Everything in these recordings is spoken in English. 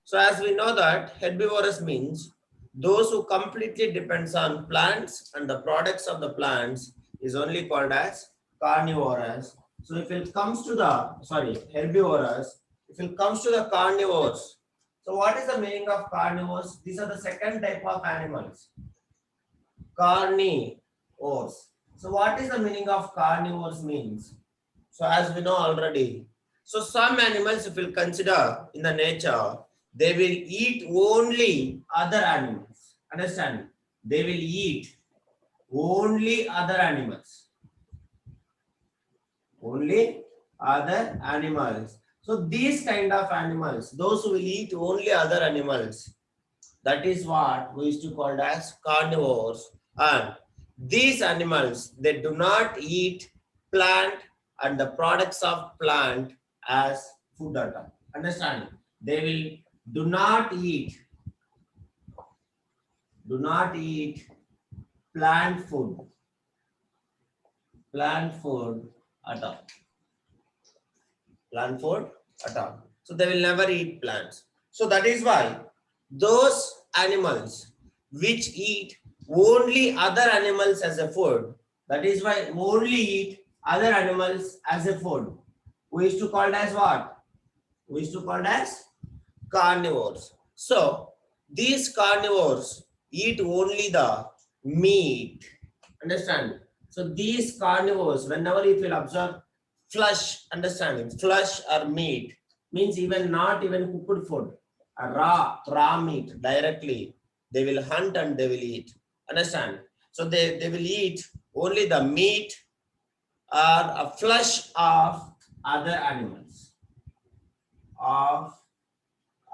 So as we know that herbivorous means those who completely depends on plants and the products of the plants is only called as carnivorous. So if it comes to the herbivorous, if it comes to the carnivores, so what is the meaning of carnivores? These are the second type of animals, carnivores. So what is the meaning of carnivores means? So as we know already, so some animals if we'll consider in the nature, they will eat only other animals. Understand? They will eat only other animals. Only other animals. So these kind of animals, those who will eat only other animals, that is what we used to call as carnivores. And these animals, they do not eat plant and the products of plant as food at all. Understand? They will do not eat plant food at all. Plant food at all. So they will never eat plants. So that is why those animals which eat only other animals as a food, that is why only eat other animals as a food, we used to call it as what? We used to call it as carnivores. So these carnivores eat only the meat. Understand? So these carnivores, whenever you will observe flesh, understanding flesh or meat means even not even cooked food, a raw meat directly they will hunt and they will eat. Understand? So they will eat only the meat or a flesh of other animals. Of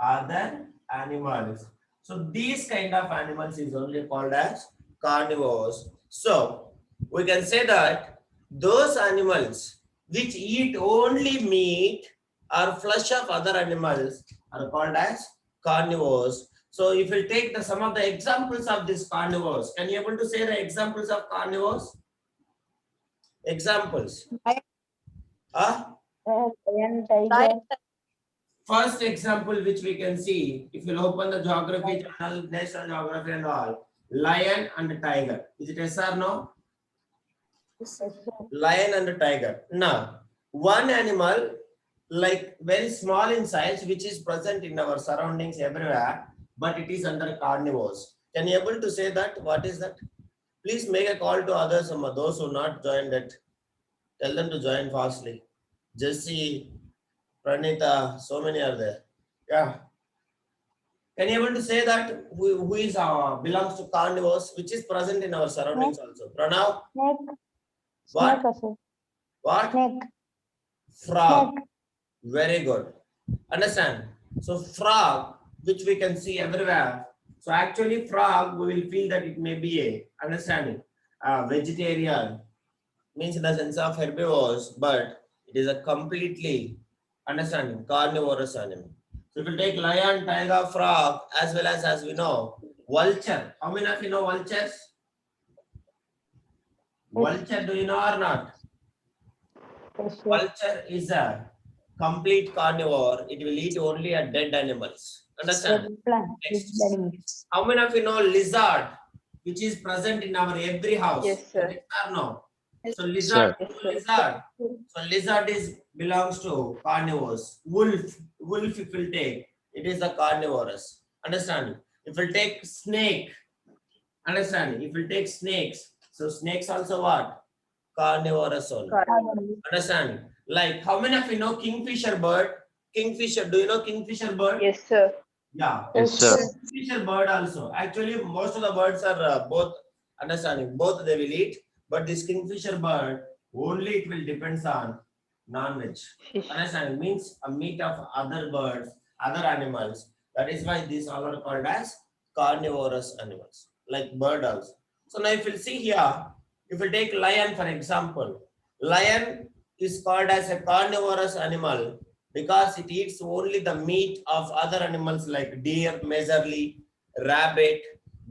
other animals. So these kind of animals is only called as carnivores. So we can say that those animals which eat only meat or flesh of other animals are called as carnivores. So if we take some of the examples of these carnivores, can you able to say the examples of carnivores? Examples. Huh? Lion, tiger. First example which we can see, if you open the geography channel, national geography and all, lion and tiger. Is it yes or no? Lion and tiger. Now, one animal like very small in size, which is present in our surroundings everywhere, but it is under carnivores. Can you able to say that? What is that? Please make a call to others, those who not joined it. Tell them to join fastly. Jesse, Pranita, so many are there. Yeah. Can you able to say that who is belongs to carnivores, which is present in our surroundings also? Pranav, Snake. what? Snake, sir. What? Snake. Frog. Snake. Very good. Understand? So frog, which we can see everywhere. So actually frog, we will feel that it may be a understanding. Vegetarian means in the sense of herbivores, but it is a completely understanding carnivorous animal. So if you take lion, tiger, frog, as well as we know, vulture. How many of you know vultures? Vulture, do you know or not? Yes, sir. Vulture is a complete carnivore. It will eat only a dead animals. Understand? Dead plant. Next. Dead animals. How many of you know lizard, which is present in our every house? Yes, sir. Yes or no? So Sir. lizard. So lizard is belongs to carnivores. Wolf if we'll take, it is a carnivorous. Understanding? If we'll take snake, understanding? If we'll take snakes, so snakes also what? Carnivorous only. Understanding? Like how many of you know kingfisher bird? Kingfisher, do you know kingfisher bird? Yes, sir. Yeah. Yes, sir. Kingfisher bird also. Actually, most of the birds are both understanding. Both they will eat, but this kingfisher bird only it will depends on non-veg. Fish. Understanding means a meat of other birds, other animals. That is why these all are called as carnivorous animals, like bird also. So now if you see here, if you take lion for example, lion is called as a carnivorous animal because it eats only the meat of other animals like deer, majorly, rabbit,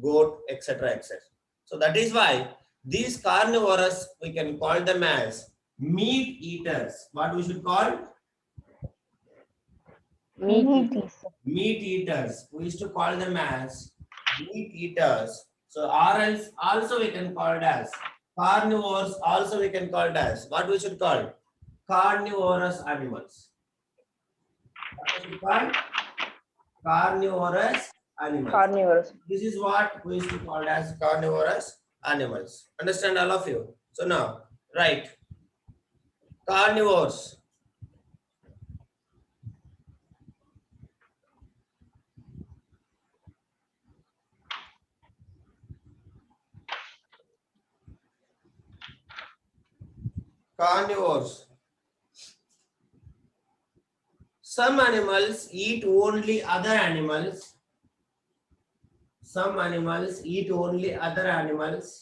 goat, etc. etc. So that is why these carnivorous we can call them as meat eaters. What we should call? Meat eaters. Meat eaters. We used to call them as meat eaters. So or else also we can call it as carnivores. Also we can call it as what we should call carnivorous animals. What we should call carnivorous animals. Carnivores. This is what we used to call as carnivorous animals. Understand all of you? So now, right. Carnivores. Carnivores. Some animals eat only other animals. Some animals eat only other animals.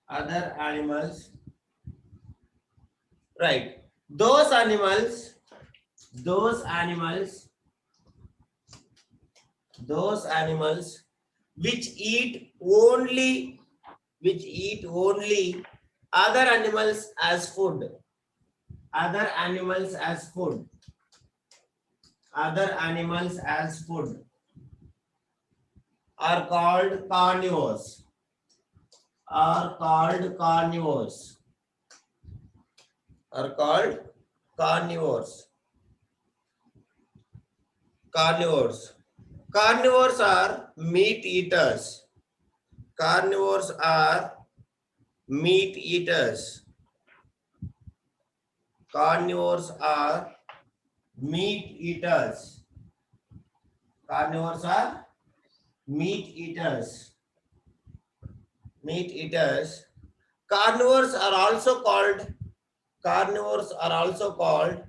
Other animals. Right. Those animals which eat only other animals as food. Other animals as food are called carnivores. Are called carnivores. Carnivores. Carnivores are meat eaters. Carnivores are meat eaters. Carnivores are meat eaters. Carnivores are meat eaters. Meat eaters. Carnivores are also called. Carnivores are also called.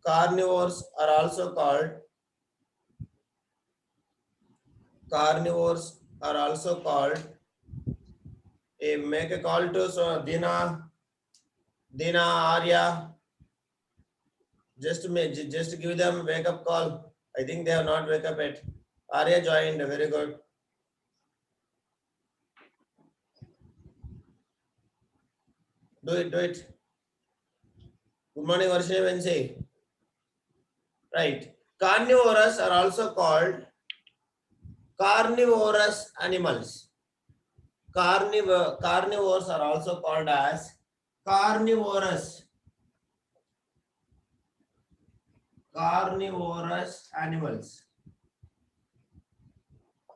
Carnivores are also called. Carnivores are also called. Make a call to so Dina, Arya. Just give them wake up call. I think they have not wake up yet. Arya joined. Very good. Do it. Good morning, Varshini Vensi. Right. Carnivores are also called carnivorous animals. Carnivores are also called as carnivorous animals.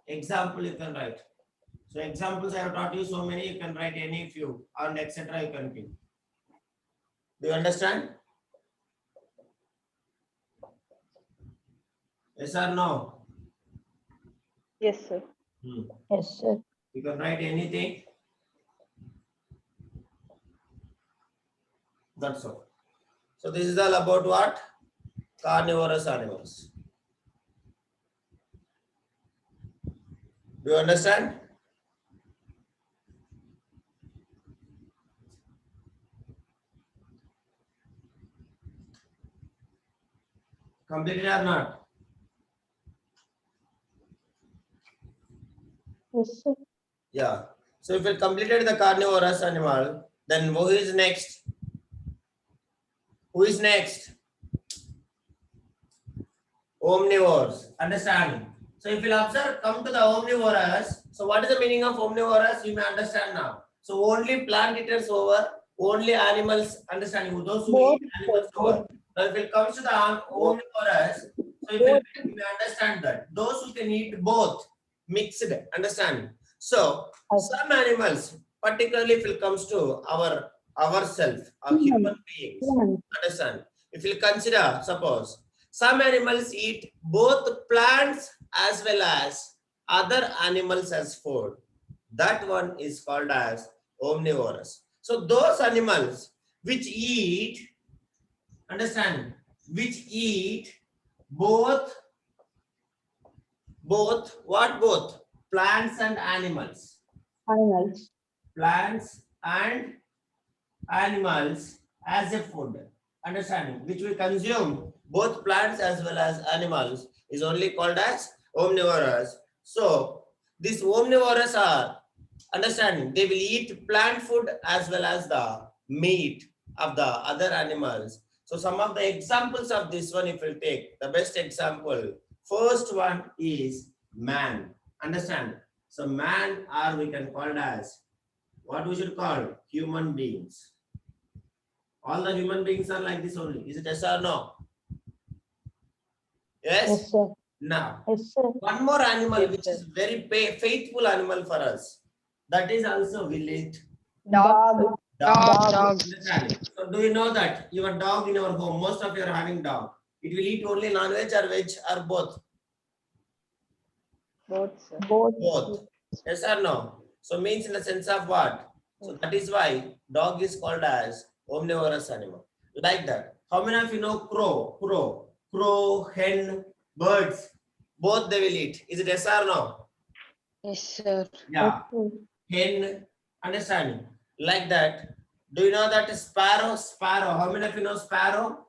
Example you can write. So examples I have taught you so many, you can write any few and etc. you can give. Do you understand? Yes or no? Yes, sir. Yes, sir. You can write anything. That's all. So this is all about what? Carnivorous animals. Do you understand? Completed or not? Yes, sir. Yeah. So if you completed the carnivorous animal, then who is next? Who is next? Omnivores. Understand? So if you observe, come to the omnivorous. So what is the meaning of omnivorous? You may understand now. So only plant eaters over, only animals. Understanding those who Both, eat animals over. Now if it comes to the omnivorous, so if you may understand that those who can eat both mixed. Understand? So some animals, particularly if it comes to ourselves, our human beings. Understand? If you consider, suppose some animals eat both plants as well as other animals as food. That one is called as omnivorous. So those animals which eat, understand, which eat both plants and animals. Animals. Plants and animals as a food. Understanding, which we consume both plants as well as animals is only called as omnivorous. So these omnivorous are, understanding, they will eat plant food as well as the meat. of the other animals. So some of the examples of this one, if we'll take the best example, first one is man. Understand? So man, or we can call it as what we should call human beings. All the human beings are like this only. Is it yes or no? Yes? Yes, sir. Now, Yes, sir. one more animal Yes, which sir. is very faithful animal for us. That is also will eat Dog. Dog. dog. Dog. Understand? So do you know that your dog in your home, most of you are having dog. It will eat only non-veg or veg or both? Both, sir. Both. Both. Yes or no? So means in the sense of what? So that is why dog is called as omnivorous animal. Like that. How many of you know crow? Crow, hen, birds. Both they will eat. Is it yes or no? Yes, sir. Yeah. Yes, sir. Hen, understanding. Like that. Do you know that sparrow? Sparrow. How many of you know sparrow?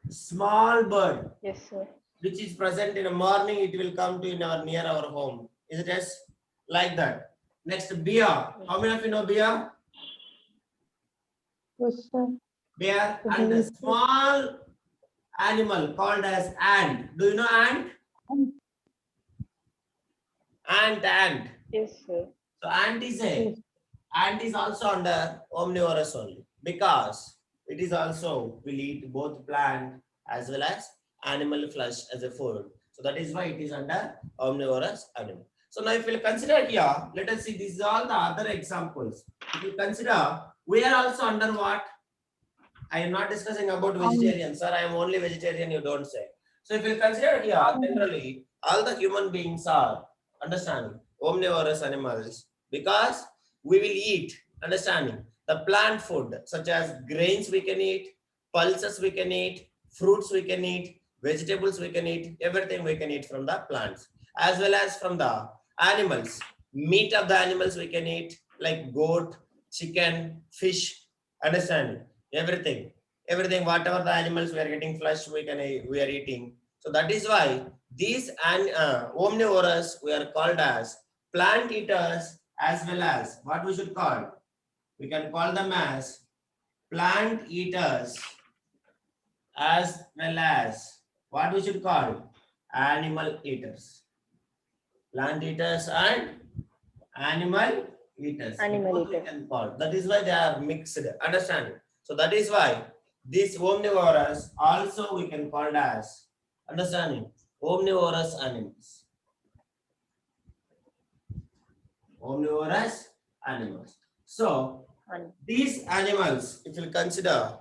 Small bird, Yes, sir. which is present in the morning, it will come to in our near our home. Is it yes? Like that. Next, bear. How many of you know bear? Yes, sir. Bear and a small animal called as ant. Do you know ant? Ant. Yes, sir. So ant is also under omnivorous only because it is also will eat both plant as well as animal flesh as a food. So that is why it is under omnivorous animal. So now if we consider here, let us see, these are all the other examples. If you consider, we are also under what? I am not discussing about vegetarian, sir. I am only vegetarian, you don't say. So if you consider here, generally, all the human beings are, understanding, omnivorous animals because we will eat, understanding, the plant food such as grains we can eat, pulses we can eat, fruits we can eat, vegetables we can eat, everything we can eat from the plants as well as from the animals. Meat of the animals we can eat like goat, chicken, fish, understanding, everything whatever the animals we are getting flesh we are eating. So that is why these omnivorous we are called as plant eaters as well as what we should call, we can call them as plant eaters as well as what we should call animal eaters. Plant eaters and animal eaters. Animal Both we eaters. can call. That is why they are mixed. Understanding. So that is why these omnivorous also we can call as, understanding, omnivorous animals. Omnivorous animals. So And these animals, if you consider,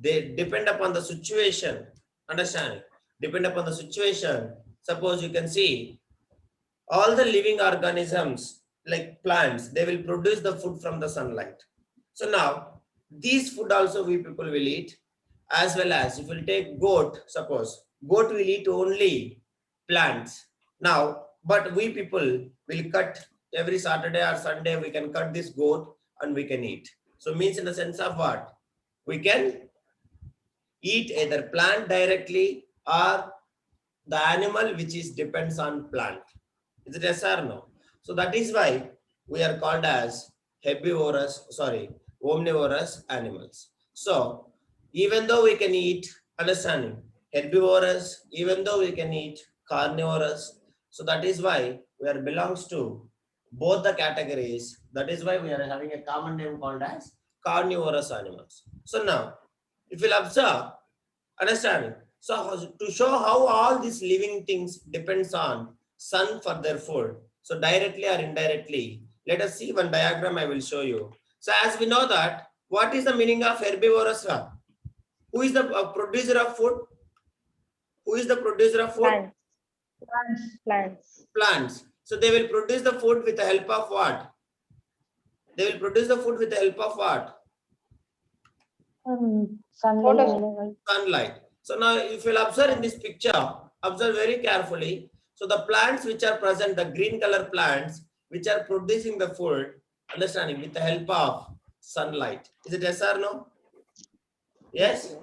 they depend upon the situation. Understanding? Depend upon the situation. Suppose you can see all the living organisms like plants, they will produce the food from the sunlight. So now these food also we people will eat, as well as if we'll take goat, suppose goat will eat only plants. Now but we people will cut every Saturday or Sunday, we can cut this goat and we can eat. So means in the sense of what, we can eat either plant directly or the animal which is depends on plant. Is it yes or no? So that is why we are called as omnivorous animals. So even though we can eat, understanding, herbivorous, even though we can eat carnivorous, so that is why we are belongs to both the categories. That is why we are having a common name called as carnivorous animals. So now, if you'll observe, understanding. So to show how all these living things depends on sun for their food. So directly or indirectly, let us see one diagram I will show you. So as we know that, what is the meaning of herbivorous? Who is the producer of food? Who is the producer of food? plants. Plants. So they will produce the food with the help of what? They will produce the food with the help of what? Sunlight. Sunlight. So now if you'll observe in this picture, observe very carefully. So the plants which are present, the green color plants, which are producing the food, understanding, with the help of sunlight. Is it yes or no? Yes?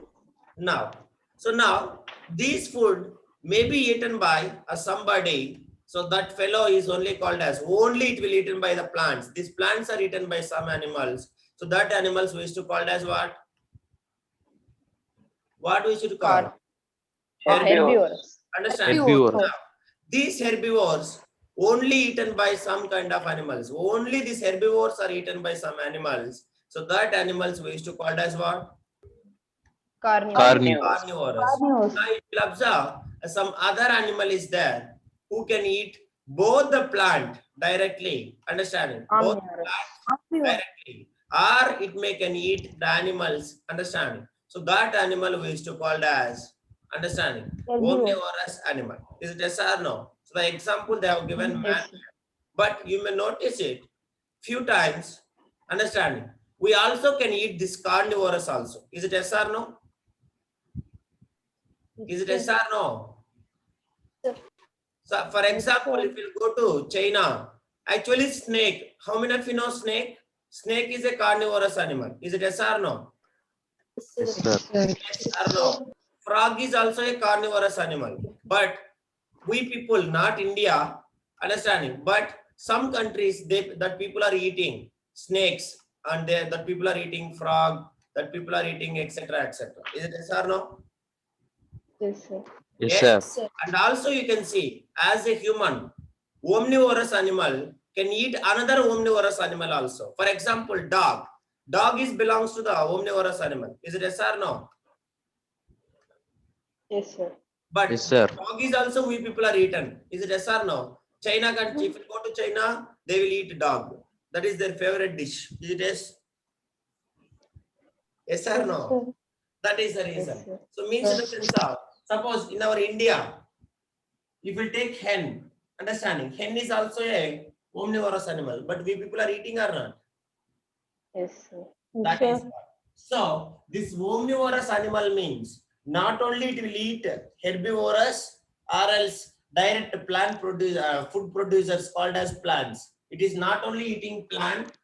Now, so now this food may be eaten by somebody. So that fellow is only called as, only it will eaten by the plants. These plants are eaten by some animals. So that animals we used to call as what? What we should call? Car- Herbivores. Understand? Herbivores. Now, these herbivores only eaten by some kind of animals. Only these herbivores are eaten by some animals. So that animals we used to call as what? Carnivores. Carnivores. Carnivores. Carnivores. Now you will observe some other animal is there who can eat both the plant directly. Understanding? Both Omnivorous. directly, or it may can eat the animals. Understanding? So that animal we used to call as understanding omnivorous animal. Is it yes or no? So the example they have given man, Yes, sir. but you may notice it few times. Understanding? We also can eat this carnivorous also. Is it yes or no? Is it yes or no? Yes. So for example, if you go to China, actually snake, how many of you know snake? Snake is a carnivorous animal. Is it yes or no? Yes, sir. Yes or no? Frog is also a carnivorous animal. But we people, not India, understanding, but some countries that people are eating snakes and that people are eating frog, that people are eating etc. etc. Is it yes or no? Yes, sir. Yes, sir. And also you can see as a human, omnivorous animal can eat another omnivorous animal also. For example, dog. Dog is belongs to the omnivorous animal. Is it yes or no? Yes, sir. But Yes, sir. dog is also we people are eaten. Is it yes or no? China country, if you go to China, they will eat dog. That is their favorite dish. Is it yes? Yes or no? That is the reason. Yes, sir. So means in the sense of, suppose in our India, if you take hen, understanding, hen is also a omnivorous animal, but we people are eating or not? Yes, sir. That is what. So this omnivorous animal means not only it will eat herbivorous or else direct plant food producers called as plants. It is not only eating plant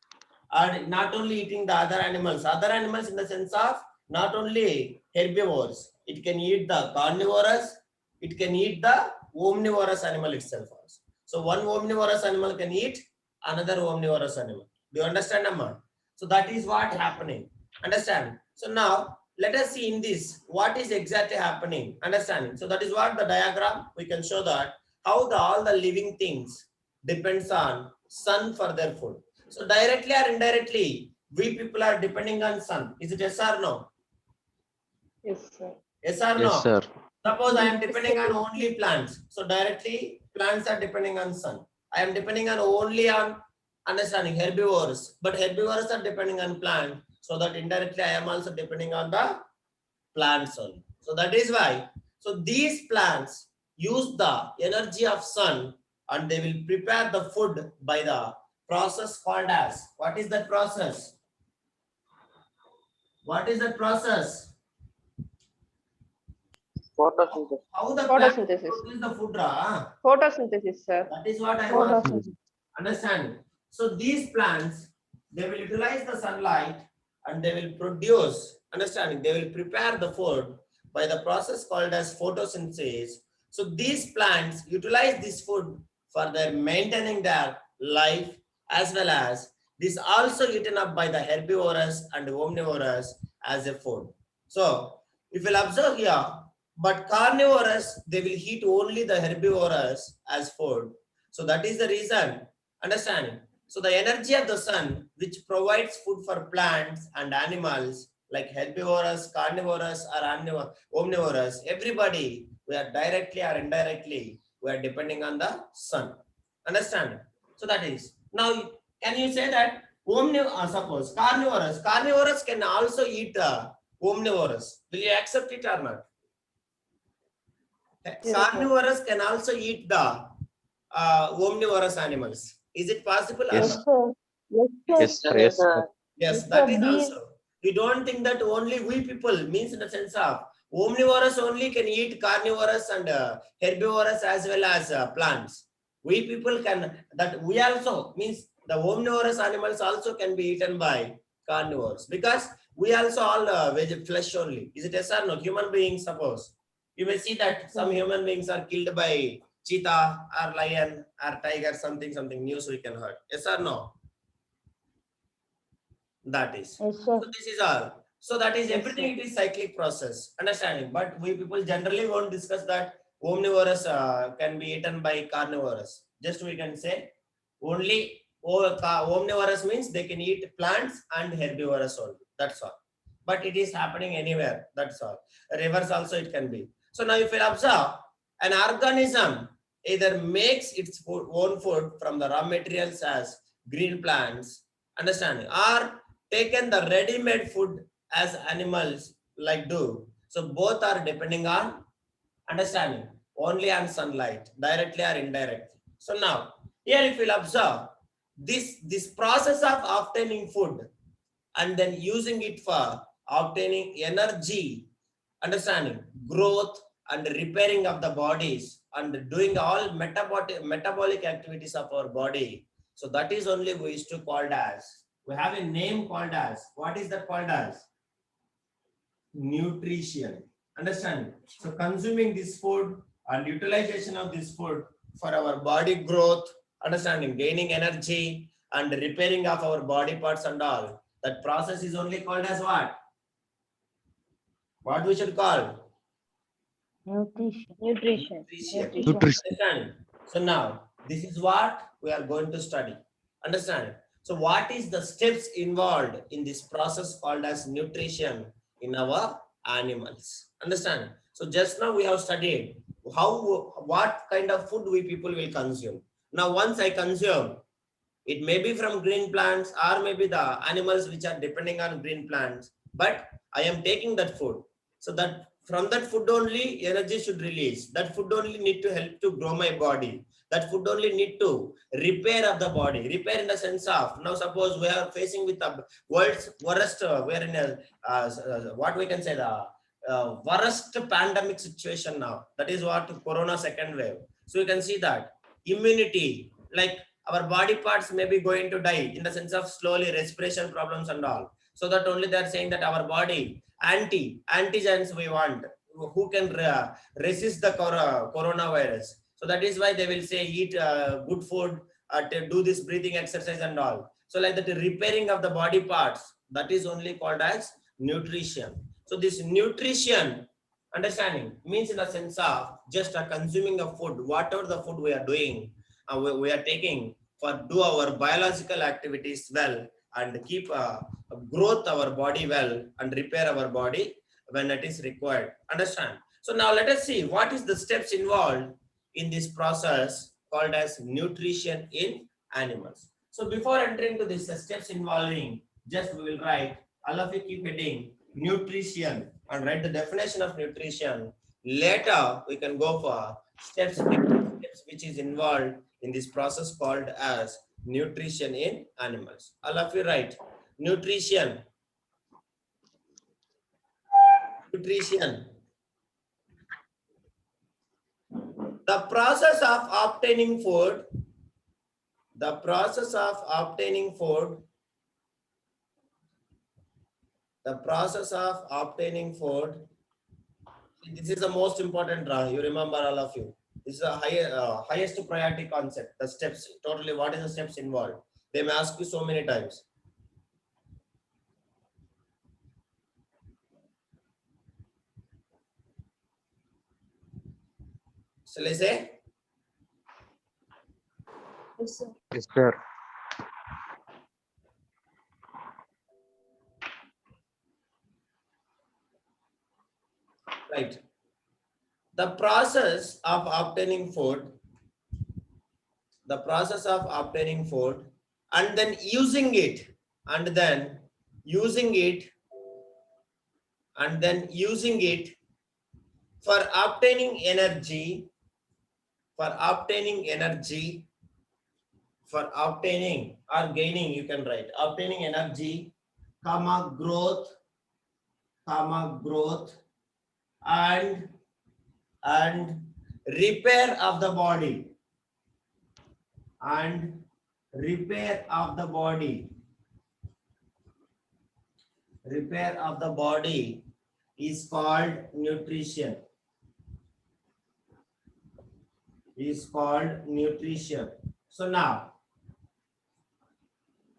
or not only eating the other animals. Other animals in the sense of not only herbivores. It can eat the carnivorous. It can eat the omnivorous animal itself also. So one omnivorous animal can eat another omnivorous animal. Do you understand, Amma? So that is what happening. Understand? So now let us see in this what is exactly happening. Understanding? So that is what the diagram we can show that how all the living things depends on sun for their food. So directly or indirectly, we people are depending on sun. Is it yes or no? Yes, sir. Yes or no? Yes, sir. Suppose I am depending on only plants. So directly plants are depending on sun. I am depending on only on understanding herbivores, but herbivores are depending on plant. So that indirectly I am also depending on the plants only. So that is why. So these plants use the energy of sun and they will prepare the food by the process called as. What is that process? What is that process? Photosynthesis. How the plant Photosynthesis. produce the food, ra? Photosynthesis, sir. That is what I want to Photosynthesis. understand. So these plants, they will utilize the sunlight and they will produce, understanding, they will prepare the food by the process called as photosynthesis. So these plants utilize this food for their maintaining their life as well as this also eaten up by the herbivorous and omnivorous as a food. So if you'll observe here, but carnivorous, they will eat only the herbivorous as food. So that is the reason, understanding. So the energy of the sun, which provides food for plants and animals like herbivorous, carnivorous, or omnivorous, everybody, we are directly or indirectly, we are depending on the sun. Understand? So that is. Now, can you say that suppose carnivorous can also eat omnivorous. Will you accept it or not? Yes, sir. Carnivorous can also eat the omnivorous animals. Is it possible or Yes. not? Yes, sir. Yes, sir. Yes, sir. Yes, Yes, that sir. is These- also. You don't think that only we people means in the sense of omnivorous only can eat carnivorous and herbivorous as well as plants. We people can, that we also means the omnivorous animals also can be eaten by carnivores because we also all flesh only. Is it yes or no? Human beings, suppose. You may see that some human beings are killed by cheetah or lion or tiger, something news we can heard. Yes or no? That is. Yes, So sir. this is all. So that is Yes, everything. It is cyclic process. Understanding. But we people generally won't discuss that omnivorous can be eaten by carnivorous. Just we can say only omnivorous means they can eat plants and herbivorous only. That's all. But it is happening anywhere. That's all. Rivers also it can be. So now if you observe, an organism either makes its own food from the raw materials as green plants, understanding, or taken the ready-made food as animals like do. So both are depending on understanding only on sunlight, directly or indirectly. So now here if you'll observe this process of obtaining food and then using it for obtaining energy, understanding growth and repairing of the bodies and doing all metabolic activities of our body. So that is only we used to called as, we have a name called as, what is that called as? Nutrition. Understand? So consuming this food and utilization of this food for our body growth, understanding, gaining energy and repairing of our body parts and all. That process is only called as what? What we should call? Nutrition. Nutrition. Nutrition. Understand? So now this is what we are going to study. Understand? So what is the steps involved in this process called as nutrition in our animals? Understand? So just now we have studied what kind of food we people will consume. Now once I consume, it may be from green plants or maybe the animals which are depending on green plants, but I am taking that food. So that from that food only energy should release. That food only need to help to grow my body. That food only need to repair of the body. Repair in the sense of, now suppose we are facing with the world's worst, we are in a, what we can say, the worst pandemic situation now. That is what Corona second wave. So you can see that immunity, like our body parts may be going to die in the sense of slowly respiration problems and all. So that only they are saying that our body antigens we want who can resist the coronavirus. So that is why they will say eat good food, to do this breathing exercise and all. So like that repairing of the body parts, that is only called as nutrition. So this nutrition understanding means in the sense of just consuming of food, whatever the food we are doing, we are taking for do our biological activities well and keep growth our body well and repair our body when it is required. Understand? So now let us see what is the steps involved in this process called as nutrition in animals. So before entering to this steps involving, just we will write, all of you keep heading nutrition and write the definition of nutrition. Later we can go for steps which is involved in this process called as nutrition in animals. All of you write nutrition. Nutrition. The process of obtaining food. The process of obtaining food. The process of obtaining food. This is the most important. You remember all of you. This is a highest priority concept. The steps. Totally, what is the steps involved? They may ask you so many times. Shall I say? Yes, sir. Yes, sir. Right. The process of obtaining food, the process of obtaining food and then using it and then using it and then using it for obtaining energy, for obtaining energy, for obtaining or gaining, you can write obtaining energy, growth, growth and repair of the body and repair of the body. Repair of the body is called nutrition. Is called nutrition. So now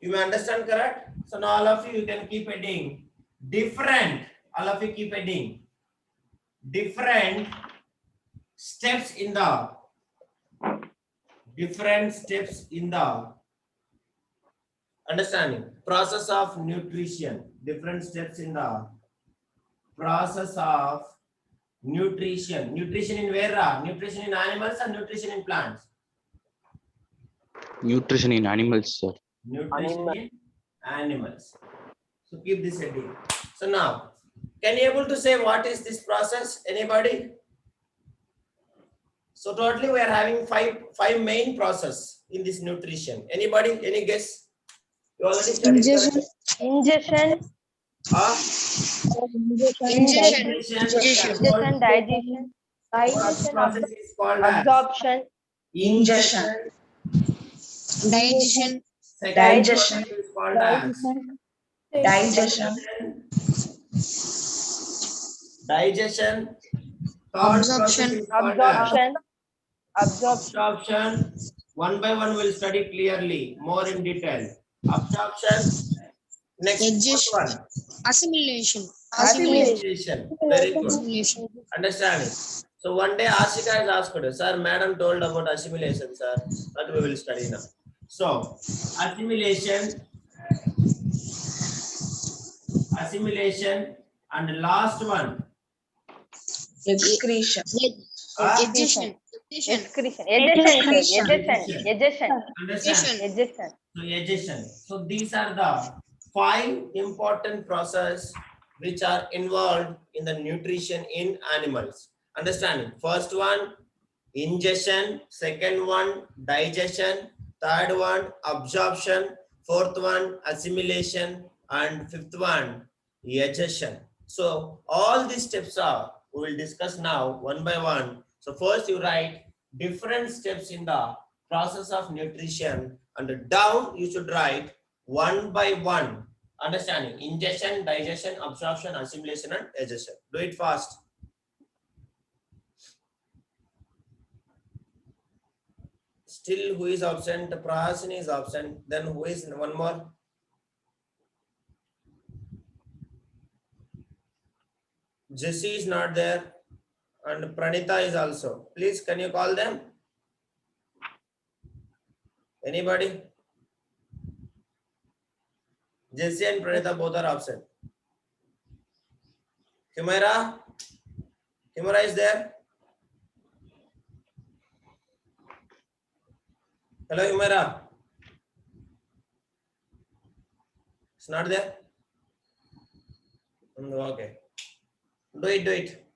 You may understand, correct? So now all of you can keep adding different. All of you keep adding different steps in the understanding process of nutrition. Different steps in the process of nutrition. Nutrition in where? Nutrition in animals and nutrition in plants. Nutrition in animals, sir. Nutrition in animals. So keep this heading. So now, can you able to say what is this process? Anybody? So totally we are having five main process in this nutrition. Anybody? Any guess? You already studied. Ingestion. Ah, Ingestion. Ingestion. Digestion. First process is called as Absorption. ingestion. Digestion. Second Digestion. process is called as Digestion. digestion. Third process Absorption. is called as Absorption. absorption. One by one we'll study clearly, more in detail. Absorption. Next Digestion. one. Assimilation. Assimilation. Very good. Assimilation. Understanding. So one day Ashika has asked her, sir, madam told about assimilation, sir. That we will study now. So assimilation, and last one. Excretion. Excretion. Digestion. Egestion. Understand? So egestion. So these are the 5 important processes which are involved in the nutrition in animals. Understanding? First one, ingestion. Second one, digestion. Third one, absorption. Fourth one, assimilation. And fifth one, egestion. So all these steps are, we will discuss now one by one. So first you write different steps in the process of nutrition, and down you should write one by one. Understanding? Ingestion, digestion, absorption, assimilation, and egestion. Do it fast. Still, who is absent? Prahasini is absent. Then who is one more? Jesse is not there. And Pranita is also. Please, can you call them? Anybody? Jesse and Pranita both are absent. Humaira? Humaira is there? Hello, Humaira. It's not there? Okay. Do it.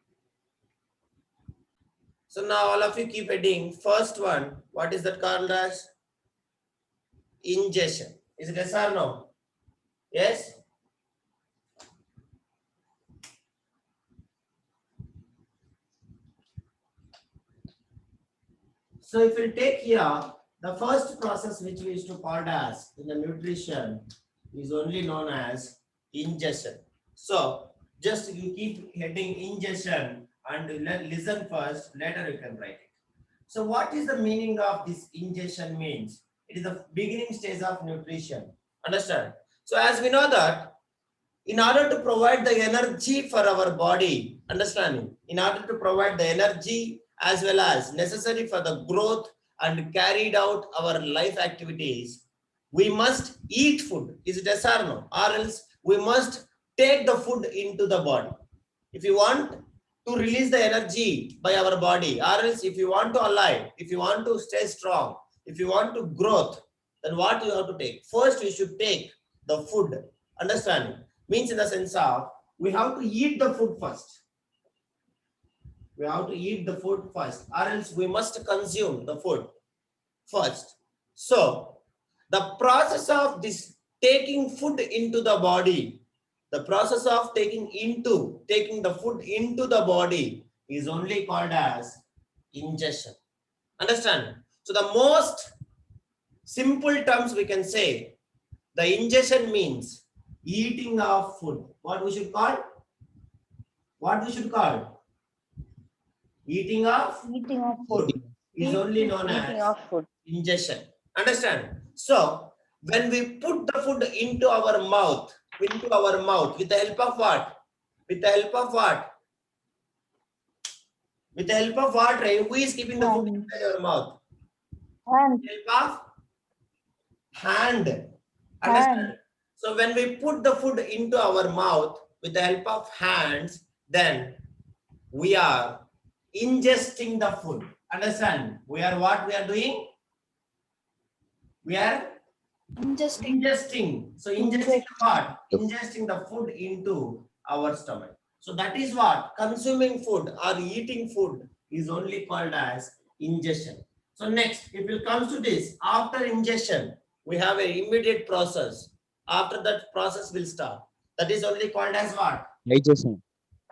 So now all of you keep adding. First one, what is that called as? Ingestion. Is it yes or no? Yes? So if we take here, the first process which we used to call as in the nutrition is only known as ingestion. So just you keep heading ingestion and listen first, later you can write it. So what is the meaning of this ingestion means? It is the beginning stage of nutrition. Understand? So as we know that in order to provide the energy for our body, understanding, in order to provide the energy as well as necessary for the growth and carried out our life activities, we must eat food. Is it yes or no? Or else we must take the food into the body. If you want to release the energy by our body, or else if you want to alive, if you want to stay strong, if you want to growth, then what you have to take? First, you should take the food. Understanding? Means in the sense of, we have to eat the food first. We have to eat the food first, or else we must consume the food first. So, the process of this taking food into the body, the process of taking the food into the body is only called as ingestion. Understand? So the most simple terms we can say, the ingestion means eating of food. What we should call? Eating of food is only known as ingestion. Understand? So when we put the food into our mouth, with the help of what? With the help of what? With the help of what, Ray? Who is keeping the food Hand. inside your mouth? Hand. Help of hand. Understand? So when we put the food into our mouth with the help of hands, then we are ingesting the food. Understand? We are what we are doing? We are ingesting. So ingesting what? Ingesting the food into our stomach. So that is what consuming food or eating food is only called as ingestion. So next, if it comes to this, after ingestion, we have an immediate process. After that process will start. That is only called as what? Digestion.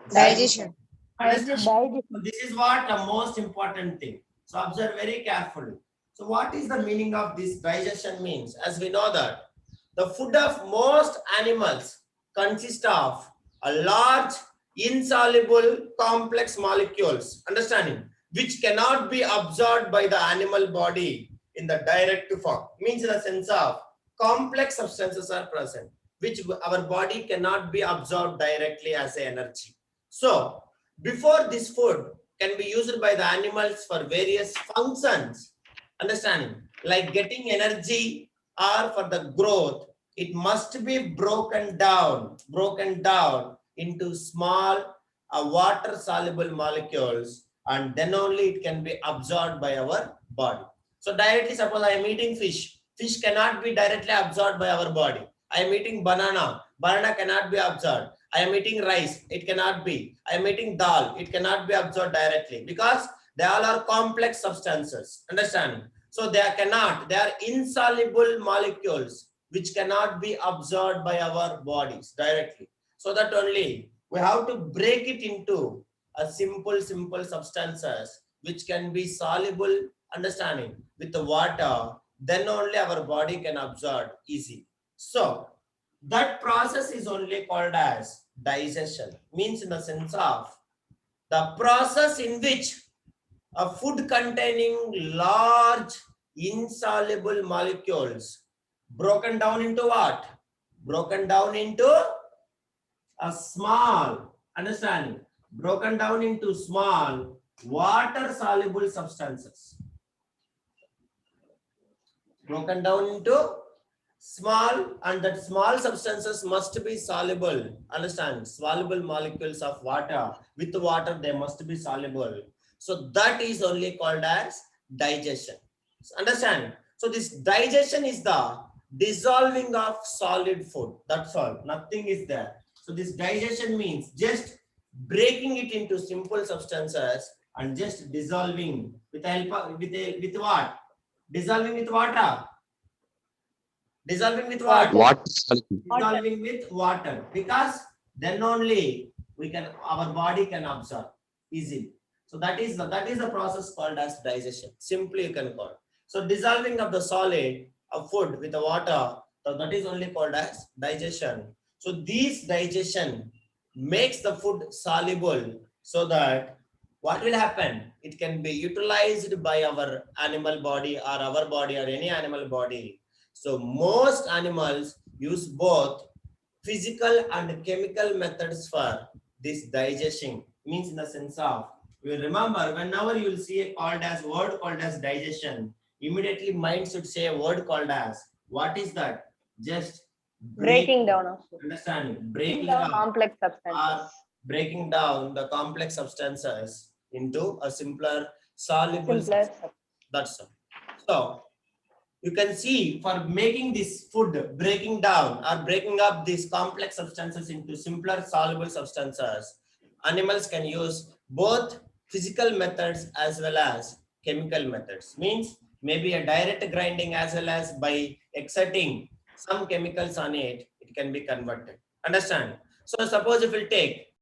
Digestion. Understand? Digestion. So this is what the most important thing. So observe very carefully. So what is the meaning of this digestion means? As we know that the food of most animals consists of a large insoluble complex molecules, understanding, which cannot be absorbed by the animal body in the direct form. Means in the sense of complex substances are present, which our body cannot be absorbed directly as energy. So before this food can be used by the animals for various functions, understanding, like getting energy or for the growth, it must be broken down into small water soluble molecules, and then only it can be absorbed by our body. So directly, suppose I am eating fish cannot be directly absorbed by our body. I am eating banana cannot be absorbed. I am eating rice, it cannot be. I am eating dal, it cannot be absorbed directly, because they all are complex substances, understanding. So they are insoluble molecules which cannot be absorbed by our bodies directly. So that only we have to break it into a simple substances which can be soluble, understanding, with the water, then only our body can absorb easy. So that process is only called as digestion, means in the sense of the process in which a food containing large insoluble molecules broken down into what? Broken down into a small, understanding, broken down into small water soluble substances. Broken down into small, and that small substances must be soluble, understand, soluble molecules of water. With water they must be soluble. So that is only called as digestion. So understand? So this digestion is the dissolving of solid food. That's all. Nothing is there. So this digestion means just breaking it into simple substances and just dissolving with the help of, with what? Dissolving with water. Dissolving with what? Water. Dissolving with water, because then only our body can absorb easily. So that is the process called as digestion. Simply you can call. So dissolving of the solid of food with the water, so that is only called as digestion. So this digestion makes the food soluble, so that what will happen? It can be utilized by our animal body or our body or any animal body. So most animals use both physical and chemical methods for this digestion. Means in the sense of, you remember, whenever you will see a word called as digestion, immediately mind should say a word called as, what is that? Just Breaking down of food. understanding, breaking down Complex or substances. breaking down the complex substances into a simpler soluble Simpler. substance. That's all. So you can see, for making this food, breaking down or breaking up these complex substances into simpler soluble substances, animals can use both physical methods as well as chemical methods. Means maybe a direct grinding as well as by exerting some chemicals on it, it can be converted. Understand? So suppose if we take